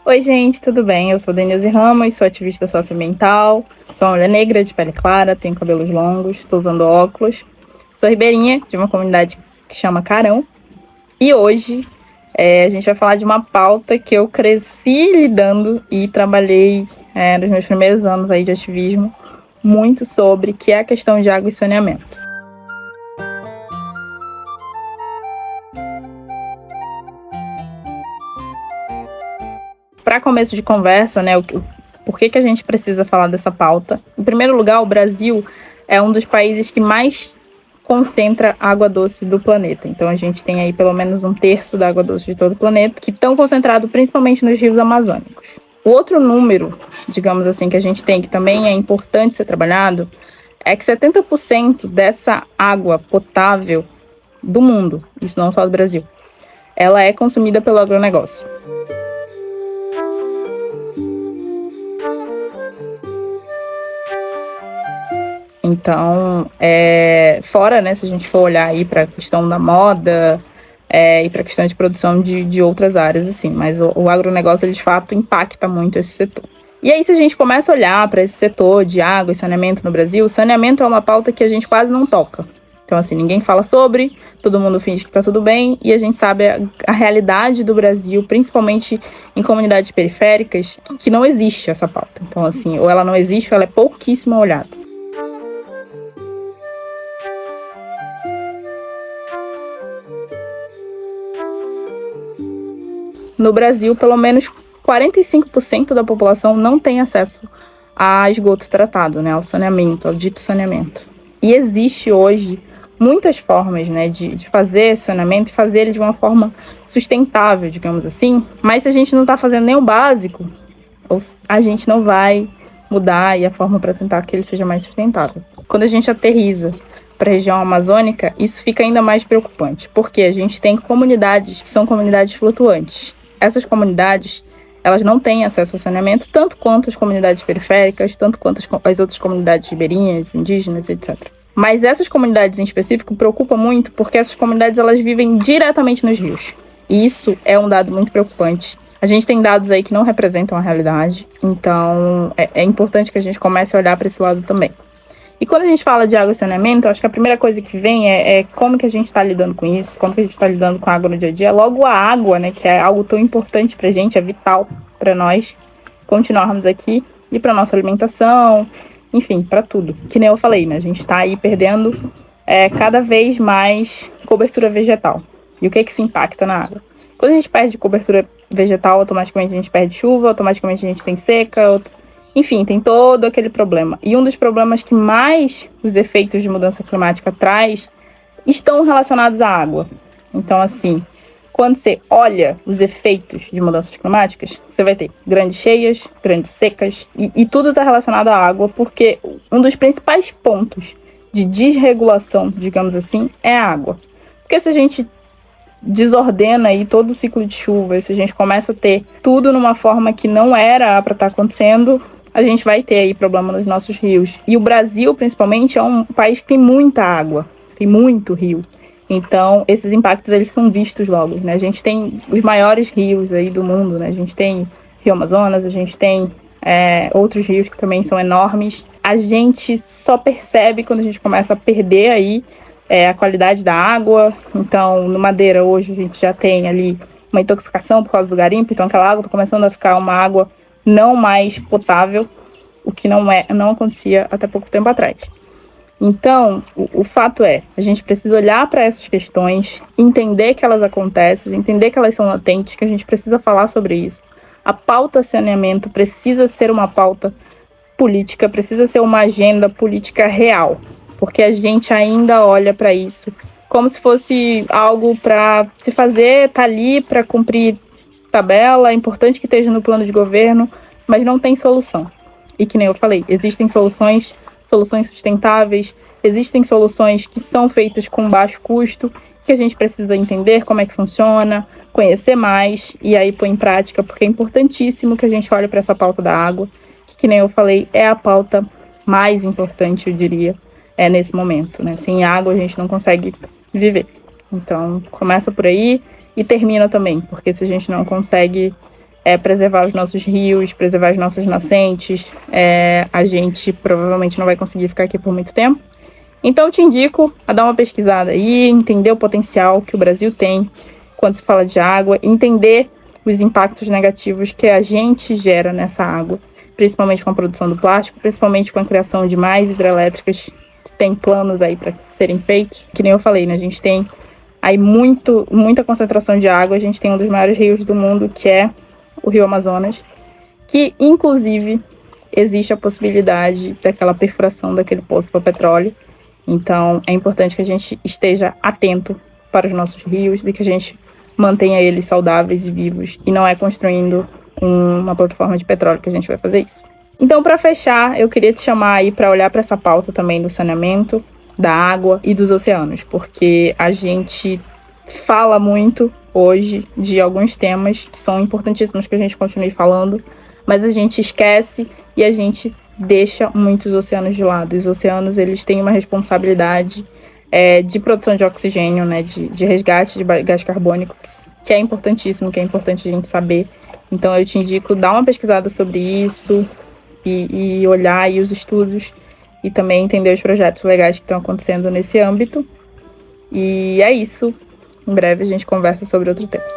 Oi, gente, tudo bem? Eu sou Denise Ramos, sou ativista socioambiental, sou uma mulher negra de pele clara, tenho cabelos longos, estou usando óculos. Sou ribeirinha de uma comunidade que chama Carão. E hoje a gente vai falar de uma pauta que eu cresci lidando e trabalhei nos meus primeiros anos aí de ativismo muito sobre, que é a questão de água e saneamento. Para começo de conversa, por que a gente precisa falar dessa pauta? Em primeiro lugar, o Brasil é um dos países que mais concentra água doce do planeta. Então a gente tem aí pelo menos 1/3 da água doce de todo o planeta, que estão concentrados principalmente nos rios amazônicos. O outro número, digamos assim, que a gente tem, que também é importante ser trabalhado, é que 70% dessa água potável do mundo, isso não só do Brasil, ela é consumida pelo agronegócio. Então, fora, se a gente for olhar aí para a questão da moda e para a questão de produção de outras áreas, assim, mas o agronegócio, ele de fato impacta muito esse setor. E aí, se a gente começa a olhar para esse setor de água e saneamento no Brasil, saneamento é uma pauta que a gente quase não toca. Então, assim, ninguém fala sobre, todo mundo finge que está tudo bem, e a gente sabe a realidade do Brasil, principalmente em comunidades periféricas, que não existe essa pauta. Então, assim, ou ela não existe ou ela é pouquíssimo olhada. No Brasil, pelo menos 45% da população não tem acesso a esgoto tratado, ao saneamento, ao dito saneamento. E existe hoje muitas formas, de fazer saneamento e fazer ele de uma forma sustentável, digamos assim. Mas se a gente não está fazendo nem o básico, a gente não vai mudar a forma para tentar que ele seja mais sustentável. Quando a gente aterriza para a região amazônica, isso fica ainda mais preocupante, porque a gente tem comunidades que são comunidades flutuantes. Essas comunidades, elas não têm acesso ao saneamento, tanto quanto as comunidades periféricas, tanto quanto as outras comunidades ribeirinhas, indígenas, etc. Mas essas comunidades em específico preocupam muito porque essas comunidades, elas vivem diretamente nos rios. E isso é um dado muito preocupante. A gente tem dados aí que não representam a realidade, então é importante que a gente comece a olhar para esse lado também. E quando a gente fala de água e saneamento, eu acho que a primeira coisa que vem é como que a gente está lidando com isso, como que a gente está lidando com a água no dia a dia. Logo a água, que é algo tão importante para a gente, é vital para nós continuarmos aqui e para nossa alimentação, enfim, para tudo. Que nem eu falei, a gente está aí perdendo cada vez mais cobertura vegetal. E o que se impacta na água? Quando a gente perde cobertura vegetal, automaticamente a gente perde chuva, automaticamente a gente tem seca, enfim, tem todo aquele problema. E um dos problemas que mais os efeitos de mudança climática traz estão relacionados à água. Então, assim, quando você olha os efeitos de mudanças climáticas, você vai ter grandes cheias, grandes secas, e tudo está relacionado à água, porque um dos principais pontos de desregulação, digamos assim, é a água. Porque se a gente desordena aí todo o ciclo de chuva, se a gente começa a ter tudo numa forma que não era para estar acontecendo, a gente vai ter aí problema nos nossos rios. E o Brasil, principalmente, é um país que tem muita água, tem muito rio. Então, esses impactos, eles são vistos logo, A gente tem os maiores rios aí do mundo, A gente tem Rio Amazonas, a gente tem outros rios que também são enormes. A gente só percebe quando a gente começa a perder aí a qualidade da água. Então, no Madeira, hoje, a gente já tem ali uma intoxicação por causa do garimpo. Então, aquela água está começando a ficar uma água não mais potável, o que não acontecia até pouco tempo atrás. Então, o fato a gente precisa olhar para essas questões, entender que elas acontecem, entender que elas são latentes, que a gente precisa falar sobre isso. A pauta saneamento precisa ser uma pauta política, precisa ser uma agenda política real, porque a gente ainda olha para isso como se fosse algo para se fazer, tá ali para cumprir tabela, é importante que esteja no plano de governo, mas não tem solução. E que nem eu falei, existem soluções sustentáveis, existem soluções que são feitas com baixo custo, que a gente precisa entender como é que funciona, conhecer mais e aí pôr em prática, porque é importantíssimo que a gente olhe para essa pauta da água, que nem eu falei, é a pauta mais importante, eu diria, nesse momento, Sem água a gente não consegue viver. Então, começa por aí e termina também, porque se a gente não consegue preservar os nossos rios, preservar as nossas nascentes. A gente provavelmente não vai conseguir ficar aqui por muito tempo. Então, te indico a dar uma pesquisada aí, entender o potencial que o Brasil tem quando se fala de água, entender os impactos negativos que a gente gera nessa água, principalmente com a produção do plástico, principalmente com a criação de mais hidrelétricas, que tem planos aí para serem feitos. Que nem eu falei, né? A gente tem aí muita concentração de água, a gente tem um dos maiores rios do mundo, que é o Rio Amazonas, que inclusive existe a possibilidade daquela perfuração daquele poço para petróleo. Então é importante que a gente esteja atento para os nossos rios e que a gente mantenha eles saudáveis e vivos, e não é construindo uma plataforma de petróleo que a gente vai fazer isso. Então, para fechar, eu queria te chamar aí para olhar para essa pauta também do saneamento, da água e dos oceanos, porque a gente fala muito hoje de alguns temas que são importantíssimos que a gente continue falando, mas a gente esquece e a gente deixa muitos oceanos de lado. Os oceanos, eles têm uma responsabilidade de produção de oxigênio, né, de resgate de gás carbônico, que é importantíssimo, que é importante a gente saber. Então eu te indico dar uma pesquisada sobre isso e olhar aí os estudos e também entender os projetos legais que estão acontecendo nesse âmbito. E é isso. Em breve a gente conversa sobre outro tema.